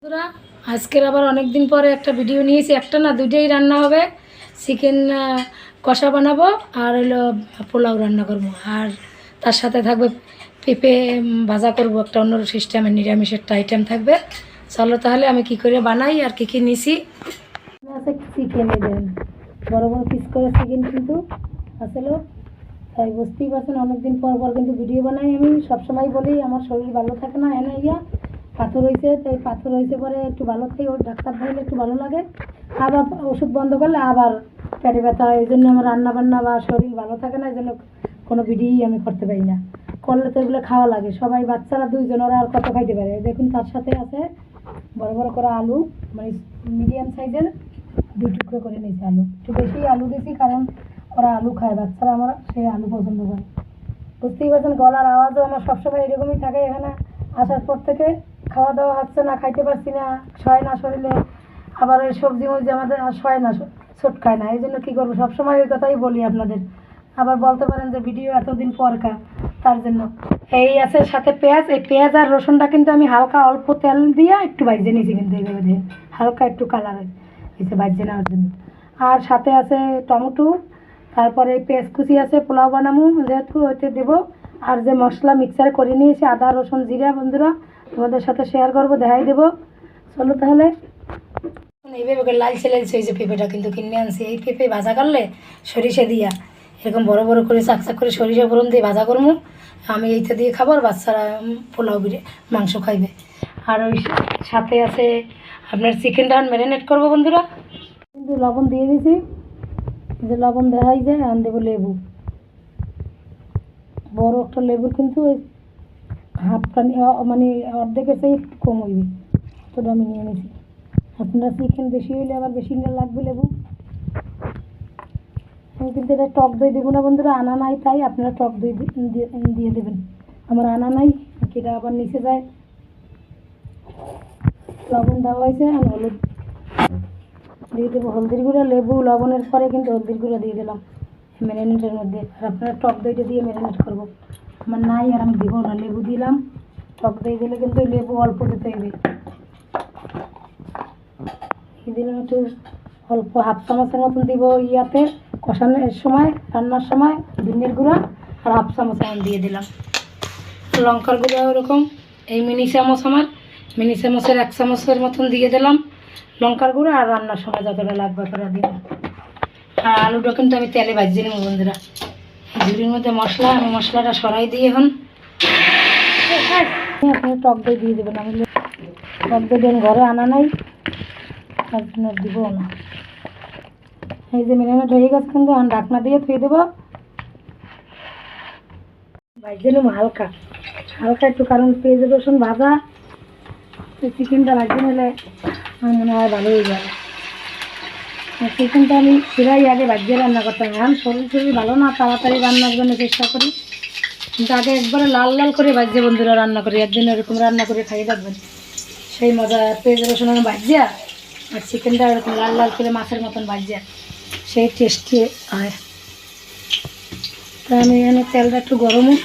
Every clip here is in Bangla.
বন্ধুরা, আজকের আবার অনেক দিন পরে একটা ভিডিও নিয়েছি। একটা না দুইটাই রান্না হবে। চিকেন কষা বানাবো আর হলো পোলাও রান্না করব, আর তার সাথে থাকবে পেঁপে ভাজা করব। একটা অন্য সিস্টেমের নিরামিষ একটা আইটেম থাকবে। চলো তাহলে আমি কি করে বানাই আর কি কি নিছি। আছে চিকেন, দেন বড় বড় পিস করে চিকেন কিন্তু আসলে, তাই বুঝতেই পারছেন অনেকদিন পর পর কিন্তু ভিডিও বানাই। আমি সবসময় বলি আমার শরীর ভালো থাকে না, এনে ইয়া পাথর হয়েছে, তাই পাথর হয়েছে পরে একটু ভালো খাই, ওর ডাক্তার ধরলে একটু ভালো লাগে, আবার ওষুধ বন্ধ করলে আবার পেটে ব্যথা হয়। এই জন্য আমার রান্না বান্না বা শরীর ভালো থাকে না, এই জন্য কোনো ভিডিওই আমি করতে পারি না। করলে তো এগুলো খাওয়া লাগে, সবাই বাচ্চারা দুইজন, ওরা আর কত খাইতে পারে। দেখুন তার সাথে আছে বড় বড় করে আলু, মানে মিডিয়াম সাইজের দুই টুকরো করে নিয়েছি আলু। একটু বেশি আলু দিয়েছি কারণ ওরা আলু খায়, বাচ্চারা আমার সেই আলু পছন্দ করে। বুঝতেই পারছেন গলার আওয়াজও আমার সবসময় এরকমই থাকে। এখানে আসার পর থেকে খাওয়া দাওয়া হচ্ছে না, খাইতে পারছি না, সয় না শরীরে। আবার ওই সবজি মবজি আমাদের আর সয় না, ছোট খায় না। এই জন্য কী করবো, সবসময় ওই কথাই বলি আপনাদের। আবার বলতে পারেন যে ভিডিও এতদিন পর কা, তার জন্য এই আছে সাথে পেঁয়াজ। এই পেঁয়াজ আর রসুনটা কিন্তু আমি হালকা অল্প তেল দিয়ে একটু ভাজে নিয়েছি, কিন্তু এইভাবে দিয়ে হালকা একটু কালার হয়েছে ভাজে নেওয়ার জন্য। আর সাথে আছে টমেটো, তারপরে পেঁয়াজ কুচি আছে, পোলাও বানাবো যেহেতু ওইতে দেবো। আর যে মশলা মিক্সার করে নিয়েছি আদা রসুন জিরা, বন্ধুরা তোমাদের সাথে শেয়ার করবো, দেখাই দেবো। চলো তাহলে। এইভাবে লালচে লালচে হয়েছে পেঁপেটা, কিন্তু কিনে আনছি। এই পেঁপে ভাজা করলে সরিষা দিয়া এরকম বড় বড় করে চাকচাক করে সরিষা ফোড়ন দিয়ে ভাজা করবো। আমি এইটা দিয়ে খাবো, আর বাচ্চারা পোলাও মাংস খাইবে। আর ওই সাথে আছে আপনার চিকেনটা ম্যারিনেট করবো বন্ধুরা। কিন্তু লবণ দিয়ে দিয়েছি, যে লবণ দেখাই যায়। আন দেবো লেবু, বড় একটা লেবু, কিন্তু ওই হাফটা মানে অর্ধেকের চেয়ে একটু কম হইবে, অতটা আমি নিয়ে নিয়েছি। আপনারা চিকেন বেশি হইলে আবার বেশি লাগবে লেবু। আমি কিন্তু এটা টক দই দেবো না বন্ধুরা, আনা নাই, তাই আপনারা টক দই দিয়ে দেবেন। আমার আনা নাই, এটা আবার নিচে যায়। লবণ দেওয়া হয়েছে, আর হলুদ দিয়ে দেবো, হলদির গুঁড়া। লেবু লবণের পরে কিন্তু হলদির গুঁড়া দিয়ে দিলাম ম্যারিনেটের মধ্যে। আর আপনারা টক দইটা দিয়ে ম্যারিনেট করবো, আমার নাই আর আমি দেবো না। লেবু দিলাম, টক দই দিলে কিন্তু লেবু অল্প দিতে হবে। দিলাম একটু অল্প, হাফ চামচের মতন দিব ইয়াতে কষানোর সময়, রান্নার সময় ধনিয়ার গুঁড়া, আর হাফ চামচ আমি দিয়ে দিলাম লঙ্কার গুঁড়া। ওরকম এই মিনি চামচ, আমার মিনি চামচের 1 চামচের মতন দিয়ে দিলাম লঙ্কার গুঁড়া। আর রান্নার সময় যতটা লাগবে ততটা দিলাম। আর আলুটা কিন্তু আমি তেলে ভাজিয়ে নেব বন্ধুরা। ঝুড়ির মধ্যে মশলা, আমি মশলাটা সরাই দিই এখন। আপনি টক দই দিয়ে দেবেন, আমি টক দই দেন ঘরে আনা নাই, তার জন্য দিব না। এই যে ম্যারিনেট হয়ে গেছে, কিন্তু আমি ঢাকনা দিয়ে থুয়ে দেবো। ভাজিয়ে নেবো হালকা হালকা একটু, কারণ পেঁয়াজ রসুন ভাজা, চিকেনটা ভাজিয়ে নিলে আমার মনে হয় ভালো হয়ে যাবে। চিকেনটা আমি সেরাই আগে ভাজিয়ে রান্না করতাম। এখন শরীর ভালো না, তাড়াতাড়ি রান্নার জন্য চেষ্টা করি, কিন্তু আগে একবারে লাল লাল করে ভাজিয়ে বন্ধুরা রান্না করি। একদিন এরকম রান্না করে খাইয়ে রাখবেন, সেই মজা। পেঁয়াজ রসুন আমি ভাজিয়া আর চিকেনটা এরকম লাল লাল করে মাছের মতন ভাজিয়া, সেই টেস্টি হয়। তাই আমি এখানে তেলটা একটু গরম হোক,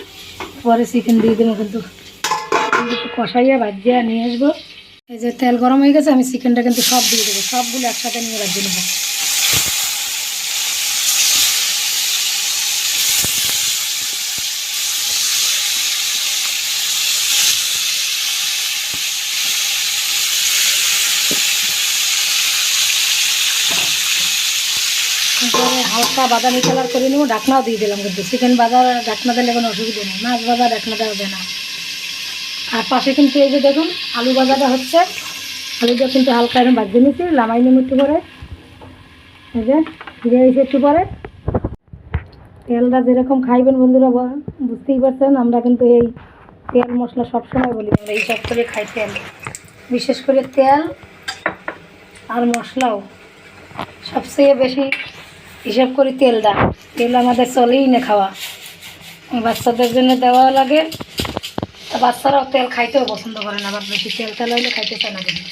পরে চিকেন দিয়ে দেবো, কিন্তু একটু কষাইয়া ভাজিয়া নিয়ে আসবো। এই যে তেল গরম হয়ে গেছে, আমি চিকেনটা কিন্তু সব দিয়ে দেবো, সবগুলো একসাথে নিয়ে ভাজিয়ে নেবো। পরে হালকা বাদামি কালার করে নেবো, ঢাকনাও দিয়ে দিলাম। কিন্তু চিকেন বাজার ঢাকনা দিলে কোনো অসুবিধা নেই, মাছ ভাজা ঢাকনা দেওয়া যায় না। আর পাশে কিন্তু এই যে দেখুন আলু ভাজাটা হচ্ছে, আলুটা কিন্তু হালকা এখন ভাজিয়ে নিচ্ছি, লামাই নেব একটু পরে। এই যে ফিরে এসে একটু পরে তেলটা যেরকম খাইবেন বন্ধুরা বুঝতেই পারছেন। আমরা কিন্তু এই তেল মশলা সবসময় বলি, আমরা এই সব করে খাই তেল, বিশেষ করে তেল আর মশলাও সবচেয়ে বেশি হিসাব করি তেলটা। তেল আমাদের চলেই না খাওয়া, বাচ্চাদের জন্য দেওয়া লাগে। বাচ্চারাও তেল খাইতেও পছন্দ করে না, আবার বেশি তেল হইলে খাইতে চায় না। কিন্তু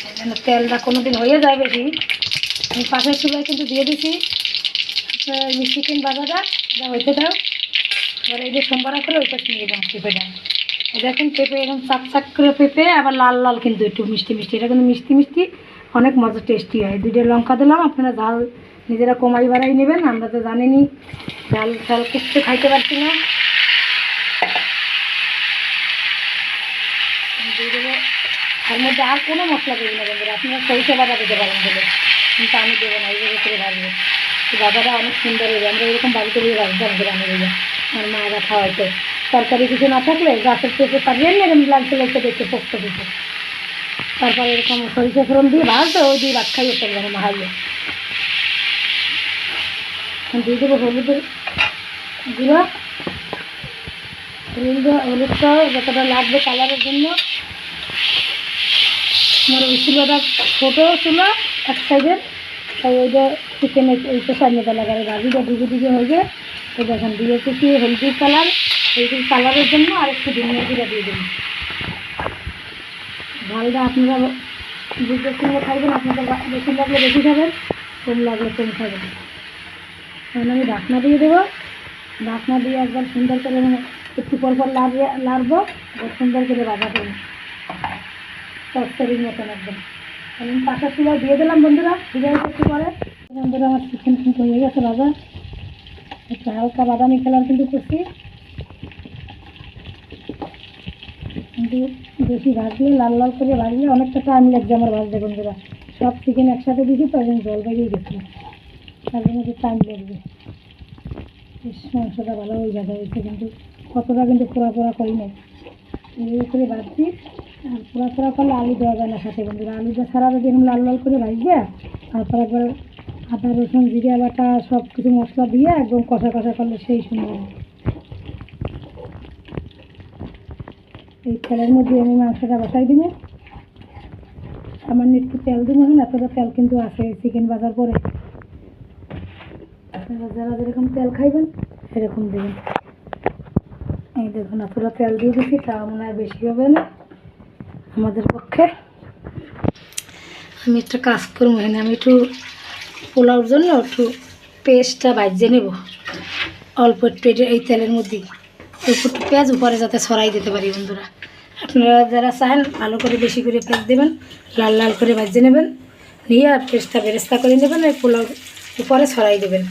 এই জন্য তেলটা কোনো দিন হয়ে যায় বেশি। আমি পাশের চুলায় কিন্তু দিয়ে দিছি চিকেন বাজাটা, যা হইতে দাও। এবার এই যে সোমবার করে ওইটা নিয়ে দাও পেঁপেটা। দেখেন পেঁপে এরকম চাক চাক করে পেঁপে, আবার লাল লাল কিন্তু একটু মিষ্টি মিষ্টি, এটা কিন্তু মিষ্টি মিষ্টি অনেক মজা টেস্টি হয়। 2টা লঙ্কা দিলাম, আপনারা ঝাল নিজেরা কমাই বাড়াই নেবেন, আমরা তো জানেনই ঝাল ঝাল কিছু খাইতে পারছি না। দিয়ে দেবো তার মধ্যে, আর কোনো মশলা দেবেন না বন্ধুরা, আপনারা সরিষা বাটা দিতে পারেন বলে, কিন্তু আমি দেবো না, এইভাবে করে ভাজবো। বাবাটা অনেক সুন্দর হয়ে যায়, আমরা এরকম বাড়িতে দিয়ে ভাজতাম গ্রামে হয়ে আমার মায়েরা খাওয়াইতো। তরকারি কিছু না থাকলে গাছের পেঁপে পারিয়ে নিয়ে এরকম লালচে লালচে দেখতে পোক্ত পেঁপে, তারপরে এরকম সরিষা ফোড়ন দিয়ে ভাজতো, ওই দিয়ে ভাত খাইয়ে ফেলবেন মাহাইয়ে। দিয়ে দেবো হলুদের গুঁড়ো, হলুদটা যতটা লাগবে কালারের জন্য। আমার ওই চুলোটা ছোটো চুলো এক সাইডের, তাই ওইটা চিকেনে ওইটা সাইডে লাগাবে, ভাজিটা দিকে দিকে হয়ে যায়। তো দেখেন দিয়েছি কি হলুদের কালার, হলুদের কালারের জন্য আর একটু ধনিয়া জিরা দিয়ে দেবেন। ঝালটা আপনারা বুঝতে সঙ্গে খাইবেন, আপনাদের বেশি লাগলে বেশি খাবেন, কম লাগলে কম খাবেন। এখন আমি ঢাকনা দিয়ে দেবো, ঢাকনা দিয়ে একবার সুন্দর করে একটু পর পর লাড়বো, সুন্দর করে ভাজা করবো তরকারির মতন একদম। আমি পাশা চুলায় দিয়ে দিলাম বন্ধুরা, ভিজে একটু পরে। বন্ধুরা আমার চিকেন কিন্তু হয়ে গেছে ভাজা, একটু হালকা বাদামি কালার কিন্তু করছি, কিন্তু বেশি ভাজলে লাল লাল করে ভাজলে অনেকটা টাইম লাগছে আমার ভাজতে বন্ধুরা। সব চিকেন একসাথে দিয়েছি তো একদম জল বেরিয়ে গেছিলো, তার জন্য একটু টাইম লাগবে। মাংসটা ভালো হয়ে যাবে হয়েছে, কিন্তু কতটা কিন্তু পোড়া পোড়া করি নাই, এই করে ভাজছি। আর পোড়া পোড়া করলে আলু দেওয়া যায় না সাথে বন্ধুরা, আলুটা ছাড়া যদি এরকম লাল লাল করে ভাজবে, তারপর একবার আদা রসুন জিরা বাটা সব কিছু মশলা দিয়ে একদম কষা কষা করলে সেই সুন্দর। এই তেলের মধ্যে আমি মাংসটা বসাই দিব, সামান্য একটু তেল দিব, এতটা তেল কিন্তু আছে চিকেন ভাজার পরে। আপনারা যারা যেরকম তেল খাইবেন সেরকম দেবেন। এই দেখুন এতটা তেল দিয়ে দিচ্ছি, তা মনে হয় বেশি হবে না আমাদের পক্ষে। আমি একটা কাজ করবো, আমি একটু পোলাওর জন্য একটু পেস্টটা ভাজিয়ে নেব অল্প একটু, এই তেলের মধ্যেই অল্প একটু পেঁয়াজ উপরে যাতে ছড়াই দিতে পারি বন্ধুরা। আপনারা যারা চান ভালো করে বেশি করে পেঁয়াজ দেবেন, লাল লাল করে ভাজিয়ে নেবেন, নিয়ে আর পেস্টটা বেরেস্তা করে নেবেন, ওই পোলাও উপরে ছড়াই দেবেন,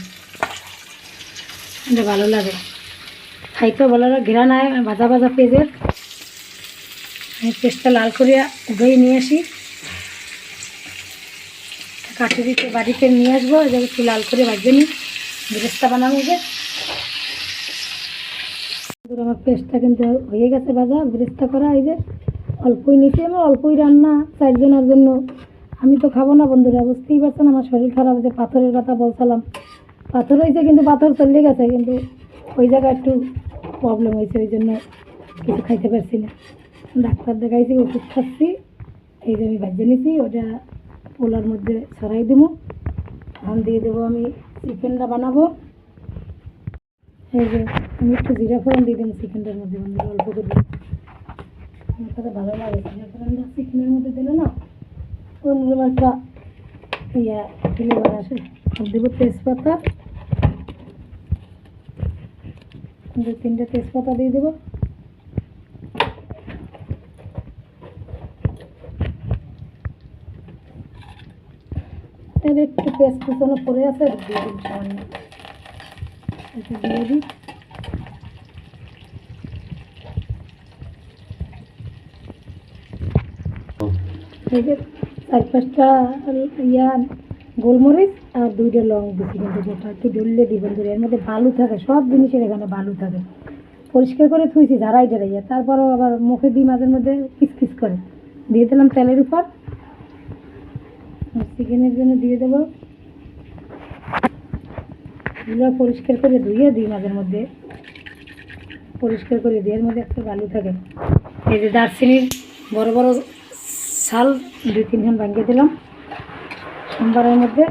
এটা ভালো লাগে খাইতেও ভালো লাগে, ঘেরান হয় ভাজা ভাজা পেঁয়াজের। আমি পেস্টটা লাল করে ধুয়ে নিয়ে আসি, কাঠি দিতে বাড়িতে নিয়ে আসবো, এবার একটু লাল করে ভাজবে নিই, বেরেস্তা বানানো যে। আমার পেস্টটা কিন্তু হয়ে গেছে ভাজা বেরেস্তা করা, এই যে অল্পই নিচে, আমার অল্পই রান্না 4 জনের জন্য। আমি তো খাবো না বন্ধুরা, বুঝতেই পারছেন আমার শরীর খারাপ হয়েছে, পাথরের কথা বলছিলাম, পাথর হয়েছে কিন্তু পাথর চলে গেছে, কিন্তু ওই জায়গায় একটু প্রবলেম হয়েছে, ওই জন্য কিছু খাইতে পারছি না। ডাক্তার দেখাইছি, ওষুধ খাচ্ছি, এই যে আমি ভাজিয়ে নিছি, ওটা পোলার মধ্যে ছড়াই দেবো। এখন দিয়ে দেবো আমি চিকেনটা বানাবো, এই যে আমি একটু জিরা ফোড়ন দিয়ে দেবো চিকেনটার মধ্যে বন্ধুরা, অল্প করে। আমার কাছে ভালো লাগে জিরা ফোড়নটা চিকেনের মধ্যে দিলে না অন্যরকম একটা ফ্লেভার আসে। দেবো তেজপাতা, 2-3টা তেজপাতা দিয়ে দেবো, একটু পেস্ট কুচানো পরে আছে দিয়ে দিন সামান্য, একটু দিয়ে দিই। এই যে 4-5টা গোলমরিচ আর 2টা লং দিচ্ছি, কিন্তু যেটা একটু ডললে দিই বন্ধুরা, এর মধ্যে বালু থাকে, সব জিনিসের এখানে বালু থাকে, পরিষ্কার করে থুইছি ঝাড়াই ঝাড়াইয়া, তারপরও আবার মুখে দিই মাঝে মধ্যে কিচকিচ করে। দিয়ে দিলাম তেলের উপর, চিকেনের জন্য দিয়ে দেবো, এগুলো পরিষ্কার করে ধুয়ে দিই, মাঝের মধ্যে পরিষ্কার করে দিই, এর মধ্যে একটা বালু থাকে। এই যে দারচিনির বড় বড় ছাল 2-3 খান ভাঙিয়ে দিলাম সোমবারের মধ্যে।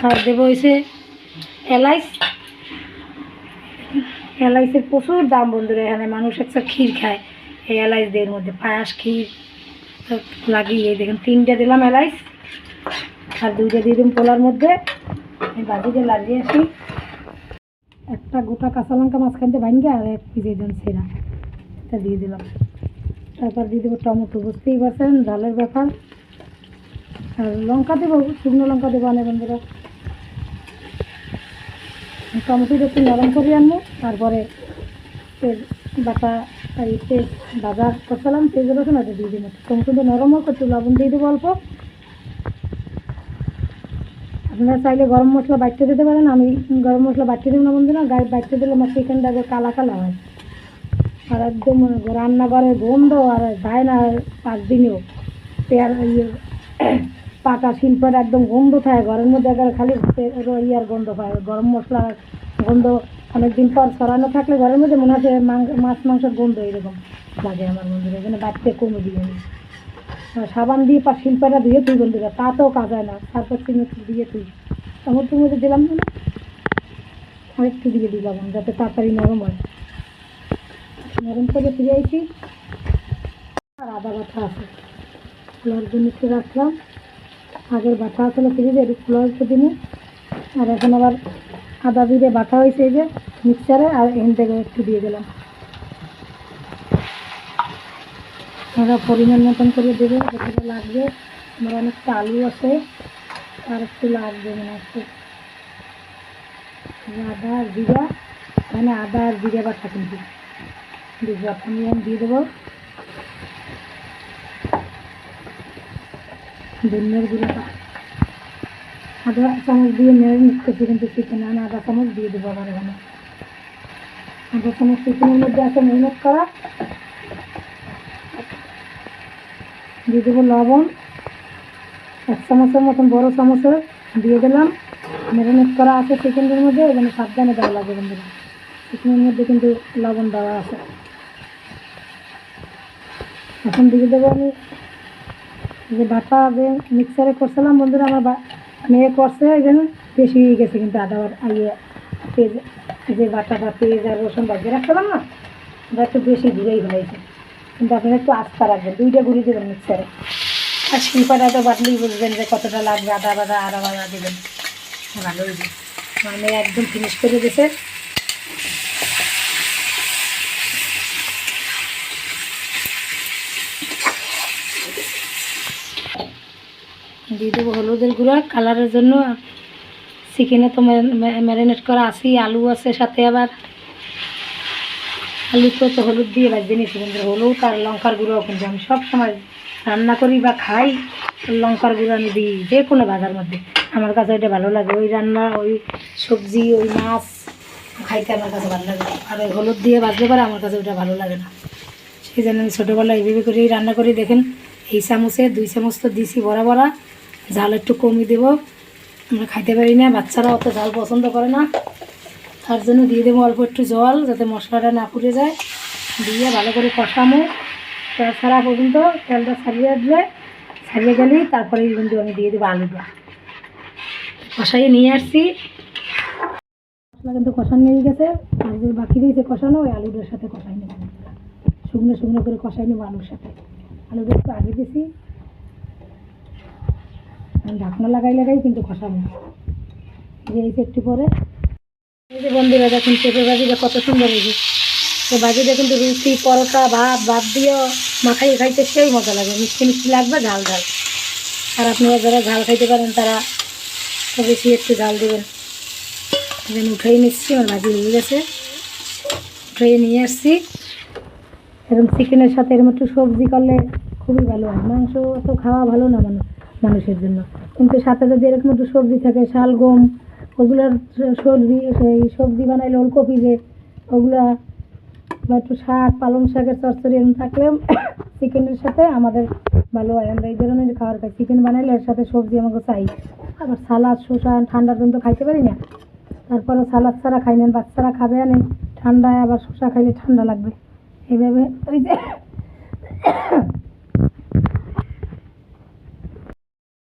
আর দেবো হয়েছে এলাইচ, এলাইচের প্রচুর দাম বন্ধুরা, এখানে মানুষ একটা ক্ষীর খায় এই এলাইচ দিয়ে, মধ্যে পায়াস ক্ষীর লাগিয়ে। দেখেন 3টা দিলাম এলাইচ, আর 2টা দিয়ে দিলাম পোলার মধ্যে। আমি বাজিতে লাগিয়ে আসি, একটা গোটা কাঁচা লঙ্কা মাঝখানতে ভাঙ্গে আর এক পিস এই সেরা এটা দিয়ে দিলাম। তারপর দিয়ে দেবো টমেটো, বুঝতেই পারছেন ঝালের ব্যাপার। আর লঙ্কা দেবো, শুকনো লঙ্কা দেবো অনেক বন্ধুরা। টমেটোটা একটু নরম করে আনবো, তারপরে বাটা আর তেল ভাজা করছিলাম তেল রসুন ওটা দিয়ে দেবো। টমেটোটা নরম হোক, একটু লবণ দিয়ে দেবো অল্প। আপনারা চাইলে গরম মশলা বাটতে দিতে পারেন, আমি গরম মশলা বাটতে দেবো না বন্ধুরা। গায়ে বাটতে দিলে আমার চিকেনটা কালা কালা হয় আর একদম রান্নাঘরের গন্ধ আর যায় না 5 দিনেও। পাটা শিল্পের একদম গন্ধ থাকে ঘরের মধ্যে, একবার খালি ইয়ার গন্ধ পায়, গরম মশলার গন্ধ অনেকদিন পর ছড়ানো থাকলে ঘরের মধ্যে মনে হচ্ছে মাছ মাংসের গন্ধ এরকম লাগে আমার বন্ধুরা। এখানে বাড়তে কমে দিয়ে আমি সাবান দিয়ে পা শিল্পটা ধুয়ে তুই বন্ধুরা, তাতেও কাজ হয় না। তারপর তুমি একটু দিয়ে তুই টমেটোর মধ্যে দিলাম না, আর একটু দিয়ে দিলাম যাতে তাড়াতাড়ি নরম হয়। নরম করে ফিরে আইছি। আর আদা বাটা আছে, খোলার জন্য একটু রাখলাম। আগের বাটা আসলে ফ্রিজে একটু খোলার দিনে, আর এখন আবার আদা জিরে বাটা হয়েছে এই যে মিক্সারে, আর এখান থেকে একটু দিয়ে দিলাম। ওরা পরিমাণ মতন করে দেবে যেটা লাগবে। আমার অনেকটা আলু আছে, আর একটু লাগবে মনে হচ্ছে আদা আর জিরা, মানে আদা আর জিরা বাটা কিন্তু আমি দিয়ে দেবো। ধনিয়ার গুঁড়োটা আধা চামচ দিয়ে ম্যারিনেট করছি কিন্তু চিকেন, আমি আধা চামচ দিয়ে দেবো আবার এখানে। আধা চামচ চিকেনের মধ্যে আছে ম্যারিনেট করা। দিয়ে দেবো লবণ 1 চামচের মতন, বড়ো চামচের দিয়ে দিলাম। ম্যারিনেট করা আছে চিকেনের মধ্যে, এখানে সাবধানে দেওয়া লাগবে বন্ধুরা। চিকেনের মধ্যে কিন্তু লবণ দেওয়া আছে। এখন দিয়ে দেবো আমি যে বাটা যে মিক্সারে করছিলাম বন্ধুরা, আমার মেয়ে করছে এখানে বেশি হয়ে গেছে কিন্তু আদা পেঁয়াজ, যে বাটাটা পেঁয়াজ আর রসুন বাজিয়ে রাখছিলাম না, ওটা একটু বেশি ঘুরেই হয়েছে। কিন্তু আপনারা একটু আস্তা রাখবেন, 2টা ঘুরে দেবেন মিক্সারে। আর শিল্পাটা তো বাটলেই বুঝবেন যে কতটা লাগবে, আদা বাদা দেবেন, ভালো হয়েছে। আমার মেয়ে একদম ফিনিশ করে দিয়েছে। দিয়ে দেবো হলুদের গুঁড়া কালারের জন্য। চিকেনে তো ম্যারিনেট করা আছেই, আলু আছে সাথে, আবার আলু তো হলুদ দিয়ে ভাজিয়ে নিয়েছি কিন্তু হলুদ আর লঙ্কার গুঁড়োও কিন্তু আমি সবসময় রান্না করি বা খাই, লঙ্কার গুঁড়ো আমি দিই যে কোনো ভাজার মধ্যে। আমার কাছে ওইটা ভালো লাগে, ওই রান্না ওই সবজি ওই মাছ খাইতে আমার কাছে ভালো লাগে। আর ওই হলুদ দিয়ে ভাজতে পারে আমার কাছে ওইটা ভালো লাগে না। সেই জন্য আমি ছোটোবেলায় এইভাবে করেই রান্না করি। দেখেন এই চামচে 2 চামচ তো দিছি বড়া, ঝাল একটু কমই দেবো, আমরা খাইতে পারি না, বাচ্চারা অত ঝাল পছন্দ করে না, তার জন্য দিয়ে দেবো অল্প একটু জল যাতে মশলাটা না পুড়ে যায়। দিয়ে ভালো করে কষামো তেল ছাড়া পর্যন্ত, তেলটা ছাড়িয়ে গেলেই তারপরে কিন্তু আমি দিয়ে দেবো আলুটা। কষাইয়ে নিয়ে আসছি, মশলা কিন্তু কষানো নিয়ে গেছে, আর যে বাকি দিয়েছে কষানো ওই আলুটার সাথে কষাই নেব, শুকনো করে কষাই নেবো আলুর সাথে। আলুটা একটু আগে দিছি, ঢাকনা লাগাই কিন্তু কষাবো। দিয়েছি একটু পরে। এই যে বন্ধুরা দেখুন পেঁপে ভাজিটা কত সুন্দর হয়েছে। তো ভাজিটা কিন্তু রুটি পরোটা ভাত দিয়েও মাখাইয়ে খাইতে সেই মজা লাগে, মিষ্টি লাগবে, ঝাল। আর আপনারা যারা ঝাল খাইতে পারেন তারা তো বেশি একটু ঝাল দেবেন। যেন উঠেই নিচ্ছি, আমার ভাজি হয়ে গেছে, উঠেই নিয়ে আসছি। এরকম চিকেনের সাথে এরকম একটু সবজি করলে খুবই ভালো হয়। মাংস তো খাওয়া ভালো না মানুষের জন্য, কিন্তু সাথে যদি এরকম একটু সবজি থাকে, শালগম ওগুলোর সবজি বানাইলে, ওলকপি যে ওগুলা, বা একটু শাক পালং শাকের চচ্চড়ি এরকম থাকলে চিকেনের সাথে আমাদের ভালো হয়। আমরা এই ধরনের খাবার খাই, চিকেন বানাইলে এর সাথে সবজি আমাকে চাই। আবার সালাদ শসা ঠান্ডার জন্য তো খাইতে পারি না, তারপরে সালাদ ছাড়া খাই না, বাচ্চারা খাবে আনে ঠান্ডায়, আবার শসা খাইলে ঠান্ডা লাগবে। এইভাবে ওই যে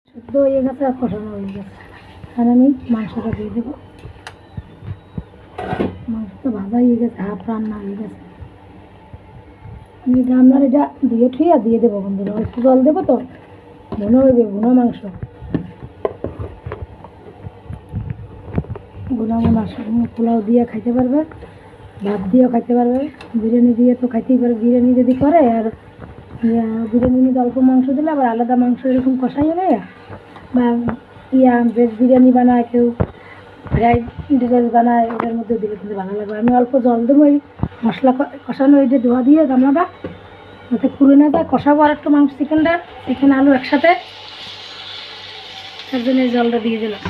শুদ্ধ হয়ে গেছে আর কষানো হয়ে গেছে, আর আমি মাংসটা দিয়ে দেবো। মাংসটা ভাজা হয়ে গেছে, হাফ রান্না হয়ে গেছে। আমি রান্নার এটা দিয়ে দেবো বন্ধুরা, একটু জল দেবো তো ভুনো হইবে, ভুনো মাংস। গুনা গুনা পোলাও দিয়ে খাইতে পারবে, ভাত দিয়েও খাইতে পারবে, বিরিয়ানি দিয়ে তো খাইতেই পারবে। বিরিয়ানি যদি করে আর বিরিয়ানি নিয়ে অল্প মাংস দিলে আবার আলাদা মাংস এরকম কষাই হলে বা ভেজ বিরিয়ানি বানায়, কেউ ফ্রাইড রাইস বানায়, এটার মধ্যে দিলে কিন্তু ভালো লাগবে। আমি অল্প জল দেবো, ওই মশলা কষানো ওইটা ধোয়া দিয়ে গামলাটা যাতে পুড়ে না যায়। কষাবো আর একটু মাংস, চিকেন আলু একসাথে, তার জন্য জলটা দিয়ে দিলাম।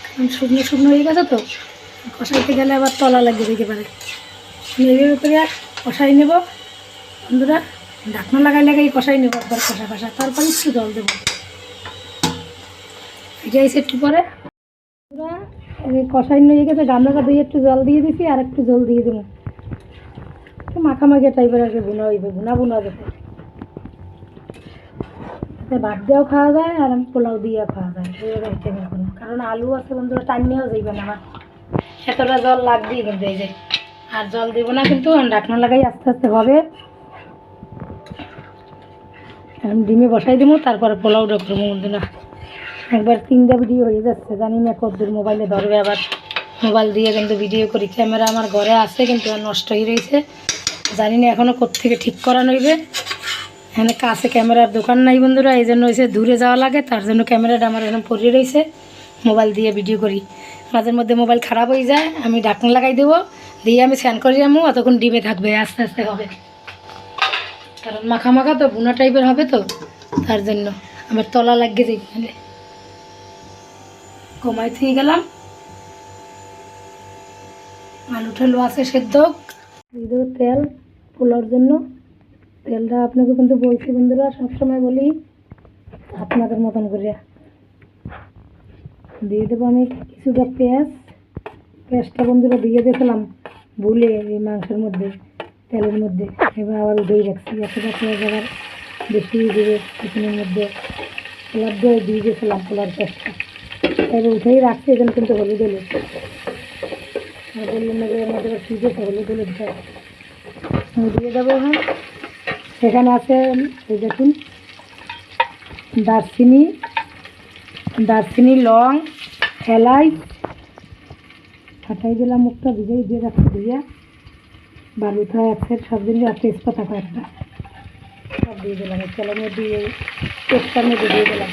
কারণ শুকনো শুকনো হয়ে গেছে তো, কষাইতে গেলে আবার তলা লাগিয়ে দিতে পারে। এইভাবে করে কষাই নেব বন্ধুরা, ঢাকনা লাগাই কষাই নেব একবার, কষা তারপর একটু জল দেবো। এটা এসে একটু পরে কষাই নিয়ে গেছে, গামলাটা দিয়ে একটু জল দিয়ে দিছি, আর একটু জল দিয়ে দেবো, একটু মাখামাখি টাইপের আর কি ভুনা হইবে, ভুনা যাতে ভাত দিয়েও খাওয়া যায় আর পোলাও দিয়েও খাওয়া যায়। কারণ আলু আছে বন্ধুরা, টাইম নিয়েও যাইবে না, আমার এতটা জল লাগবেই কিন্তু। এই যে আর জল দেবো না কিন্তু, ঢাকনা লাগাই আস্তে আস্তে হবে। ডিমে বসাই দেবো, তারপরে পোলাওটা করবো বন্ধুরা। একবার 3টা ভিডিও হয়ে যাচ্ছে, জানি না কতদূর মোবাইলে ধরবে। আবার মোবাইল দিয়ে কিন্তু ভিডিও করি, ক্যামেরা আমার ঘরে আছে কিন্তু নষ্ট হয়ে রয়েছে, জানি না এখনও কোত্থেকে ঠিক করানো হইবে। এখানে কাছে ক্যামেরার দোকান নাই বন্ধুরা, এই জন্য হয়েছে দূরে যাওয়া লাগে, তার জন্য ক্যামেরাটা আমার এখন পড়ে রয়েছে। মোবাইল দিয়ে ভিডিও করি, মাঝে মধ্যে মোবাইল খারাপ হয়ে যায়, আমি ঢাকনা লাগাই দেবো, দিয়ে আমি স্যান করে যাবো, অতক্ষণ ডিমে থাকবে, আস্তে আস্তে হবে। কারণ মাখা মাখা তো বুনা টাইপের হবে তো, তার জন্য আমার তলা লাগিয়ে যাই। কমাই থেকে গেলাম, আলু ঠালু আছে সেদ্ধ, দিয়ে দেবো তেল পোলাওর জন্য। তেলটা আপনাকে কিন্তু বলছি বন্ধুরা, সবসময় বলি আপনাদের মতন করে দিয়ে দেবো। আমি কিছুটা পেঁয়াজটা বন্ধুরা দিয়ে দিয়েছিলাম ভুলে এই মাংসের মধ্যে, তেলের মধ্যে, এবার আবার উঠেই রাখছি। এতটা পেঁয়াজ আবার বেশি দেবে চিকেনের মধ্যে, পোলার দিয়ে দিয়ে দিয়েছিলাম পোলার পেঁয়াজটা, এবার উঠেই রাখছি। এখানে কিন্তু হলুদ আর বললাম না যে এর মধ্যে ফ্রিজেছে হলুদ আমি দিয়ে দেবো। এখানে আছে এই দেখুন দারচিনি, লং, এলাচ, ফাটাই দিলাম, মুখটা ভিজেই দিয়ে রাখছি, দিয়ে বালুথা এক সাইড সব দিন, আর তেজপাতা কয়েকটা সব দিয়ে দিলাম। তেলের মধ্যে এই তেজপাতার মধ্যে দিয়ে দিলাম।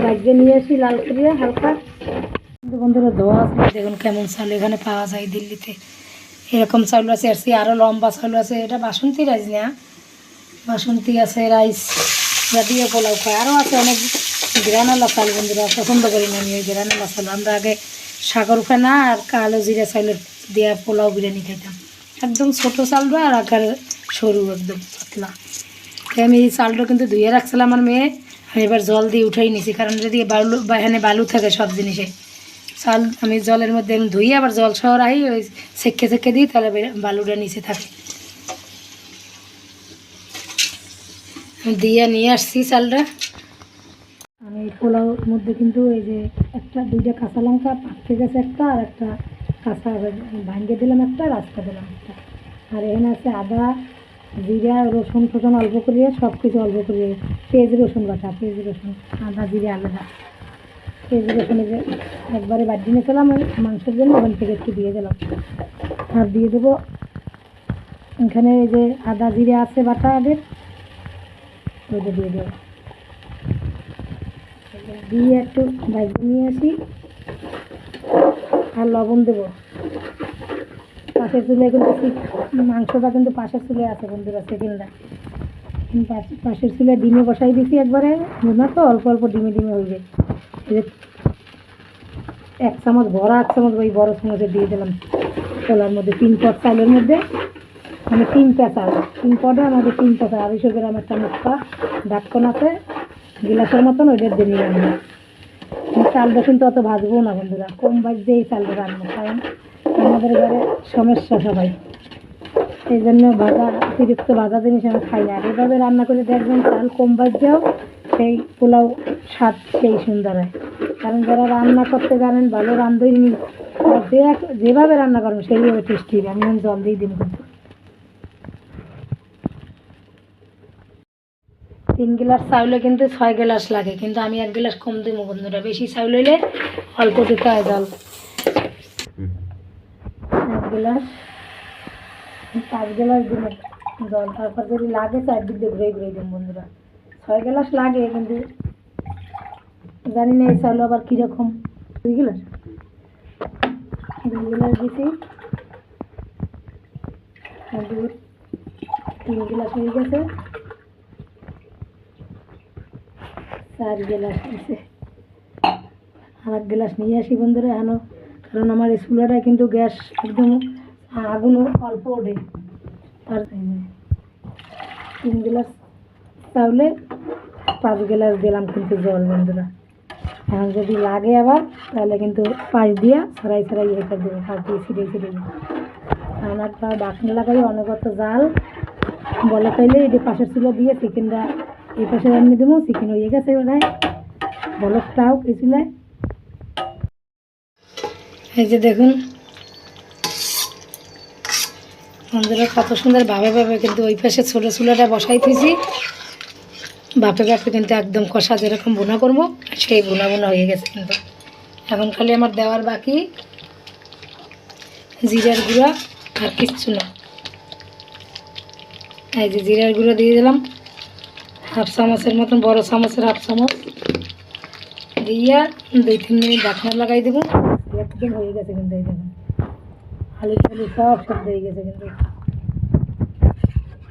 ভাজিয়ে নিয়ে আসি লাল করিয়া হালকা। কিন্তু বন্ধুরা ধোয়া আছে, দেখুন কেমন চাল এখানে পাওয়া যায় দিল্লিতে, এরকম চাউল আছে, আরও লম্বা চাউল আছে। এটা বাসন্তী রাইস না, বাসন্তী আছে রাইস, যা দিয়ে পোলাও খায়। আরও আছে অনেক গ্রানালা চাল বন্ধুরা, পছন্দ করি না আমি ওই গ্রানালা চাল। আমরা আগে সাগর ফেনা আর কালো জিরা চাউলের দিয়ে পোলাও বিরিয়ানি খাইতাম, একদম ছোটো চালটা আর আকার সরু, একদম পাতলা। আমি এই চালটা কিন্তু ধুয়ে রাখছিলাম আমার মেয়ে, আমি এবার জল দিয়ে উঠাই নিছি, কারণ যদি এখানে বালু থাকে সব জিনিসে, চাল আমি জলের মধ্যে ধুয়ে আবার জল সহ রাখি, ওই সেকে দিই, তাহলে বালুটা নিচে থাকে। আমি দিয়ে নিয়ে আসছি চালটা। আমি পোলাওর মধ্যে কিন্তু এই যে 2টা কাঁচা লঙ্কা পাকতে গেছে একটা, আর একটা কাঁচা ভাঙিয়ে দিলাম, একটা রাস্তা দিলাম একটা। আর এখানে আছে আদা, জিরা, রসুন ফসুন অল্প করিয়ে, সব কিছু অল্প করিয়ে, পেঁয়াজ রসুন বাটা, আদা জিরা আলাদা, পেঁয়াজ রসুন একবারে বাড়ি নিয়েছিলাম ওই মাংসের জন্য, ওখান থেকে একটু দিয়ে দিলাম। আর দিয়ে দেবো এখানে এই যে আদা জিরা আছে বাটা আগের, ওইটা দিয়ে দেবো, দিয়ে একটু ভাজি নিয়ে আসি। আর লবণ দেবো। পাশের চুলে কিন্তু মাংসটা কিন্তু পাশের চুলে আছে বন্ধুরা, সেকেন্ডটা পাশের চুলে ডিমে বসাই দিছি একবারে, না তো অল্প অল্প ডিমে হয়ে যায়। এই যে 1 চামচ ভরা, 1 চামচ ওই বড় চামচে দিয়ে দিলাম পোলার মধ্যে, 3 পট চালের মধ্যে, মানে 3টা চাল, 3 পটে আমাদের 3টা চাল, 250 গ্রাম একটা মুখটা ঢাকন আছে গিলাসের মতন, ওইটা দিয়ে নিয়ে আনবো। চালটা কিন্তু অত ভাজবো না বন্ধুরা, কম ভাজতে এই চালটা রান্না, কারণ আমাদের ঘরে সমস্যা সবাই, এই জন্য অতিরিক্ত ভাজা জিনিস আমি খাই না। এভাবে রান্না করে দেখবেন চাল কম ভাজলেও সেই পোলাও স্বাদ সেই সুন্দর হয়। কারণ যারা রান্না করতে জানেন, ভালো রাঁধুনি, যেভাবে রান্না করেন সেইভাবে টেস্টি হবে। আমি জল দিয়ে দিন কিন্তু 3 গ্লাস চাউলে কিন্তু 6 গ্লাস লাগে, কিন্তু আমি 1 গ্লাস কম দিব বন্ধুরা, বেশি চাউল হইলে অল্প দিতে হয় জল। 1 গ্লাস 5 গ্লাস দিব জল, তারপর যদি লাগে 4 দিক দিয়ে ঘুরে ঘুরে দিন বন্ধুরা। 6 গ্লাস লাগে, কিন্তু জানি না এই চাউল আবার কীরকম। 2 গ্লাস 2 গ্লাস দিছি, 3 গ্লাস হয়ে গেছে, 4 গ্লাস হয়েছে। আর 1 গ্লাস নিয়ে আসি বন্ধুরা এখনো, কারণ আমার এই চুলাটায় কিন্তু গ্যাস একদম আগুন অল্প ওঠে। আর 3 গ্লাস চাউলে 5 গ্লাস দিলাম কিন্তু জল বন্ধুরা। এখন যদি লাগে আবার তাহলে কিন্তু পাশ দিয়া ছড়াই ছড়াই ইয়ে করে দেবো, পাশ দিয়ে ছিঁড়ে ছিঁড়ে দেবো। কারণ একটা বাসন লাগাই অনেকত জাল বলে পাইলে এই যে পাশের চুলা দিয়ে চিকেনটা এই পাশে রান্নি দেবো। চিকেন হয়ে গেছে ওটাই বলকটাও এই চুলায়। এই যে দেখুন বন্ধুরা কত সুন্দর ভাবে ভাবে কিন্তু ওই পাশে ছোটো চুলাটা বসাই দিয়েছি, বাপে বাপে কিন্তু একদম কষা যেরকম বোনা করবো সেই বোনা বোনা হয়ে গেছে। কিন্তু এখন খালি আমার দেওয়ার বাকি জিরার গুঁড়া, আর কিচ্ছু না। এই যে জিরার গুঁড়ো দিয়ে দিলাম 1/2 চামচের মতন, বড় চামচের 1/2 চামচ দিয়া 2-3 মিনিট ঢাকনা লাগাই দেবো। একদম হয়ে গেছে কিন্তু এই দেখুন আলু টালু সব সব হয়ে গেছে। কিন্তু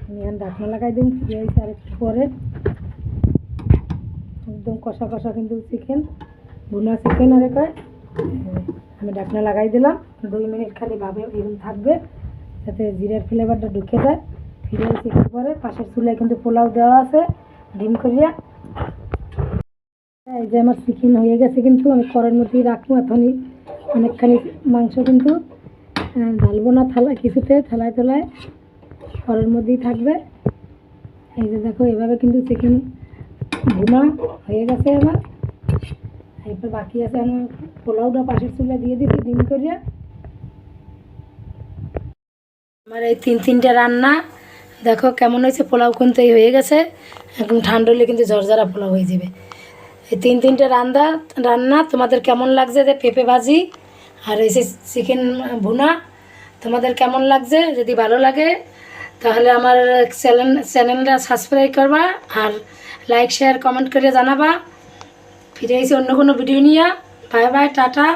আমি এখন ঢাকনা লাগাই দিন, ফিরে হয়েছে আরেকটু পরে। একদম কষা কষা কিন্তু চিকেন, ভুনা চিকেন আর কয়। আমি ঢাকনা লাগাই দিলাম, 2 মিনিট খালি ভাবে এরকম থাকবে যাতে জিরার ফ্লেভারটা ঢুকে যায়। ফিরে এসে একটু পরে পাশের চুলায় কিন্তু পোলাও দেওয়া আছে ডিম করিয়া। এই যে আমার চিকেন হয়ে গেছে, কিন্তু আমি কড়াইয়ের মধ্যেই রাখবো এখনই। অনেকখানি মাংস কিন্তু ঢালবো না থালা কিছুতে, থালায় তোলায় কড়াইয়ের মধ্যেই থাকবে। এই যে দেখো এভাবে কিন্তু চিকেন ভুনা হয়ে গেছে আমার। এরপর বাকি আছে আমার পোলাওটা পাশের চুলা দিয়ে দিচ্ছি ডিম করিয়া। আমার এই 3-3টা রান্না দেখো কেমন হয়েছে। পোলাও কিন্তু এই হয়ে গেছে, এখন ঠান্ডা হলে কিন্তু ঝরঝরা পোলাও হয়ে যাবে। এই 3-3টে রান্না তোমাদের কেমন লাগছে? যে পেঁপে ভাজি আর এই যে চিকেন ভুনা তোমাদের কেমন লাগছে? যদি ভালো লাগে তাহলে আমার চ্যানেলটা সাবস্ক্রাইব করবা, আর লাইক শেয়ার কমেন্ট করে জানাবা। ফিরে এসে অন্য কোনো ভিডিও নিয়ে। Bye bye, tata.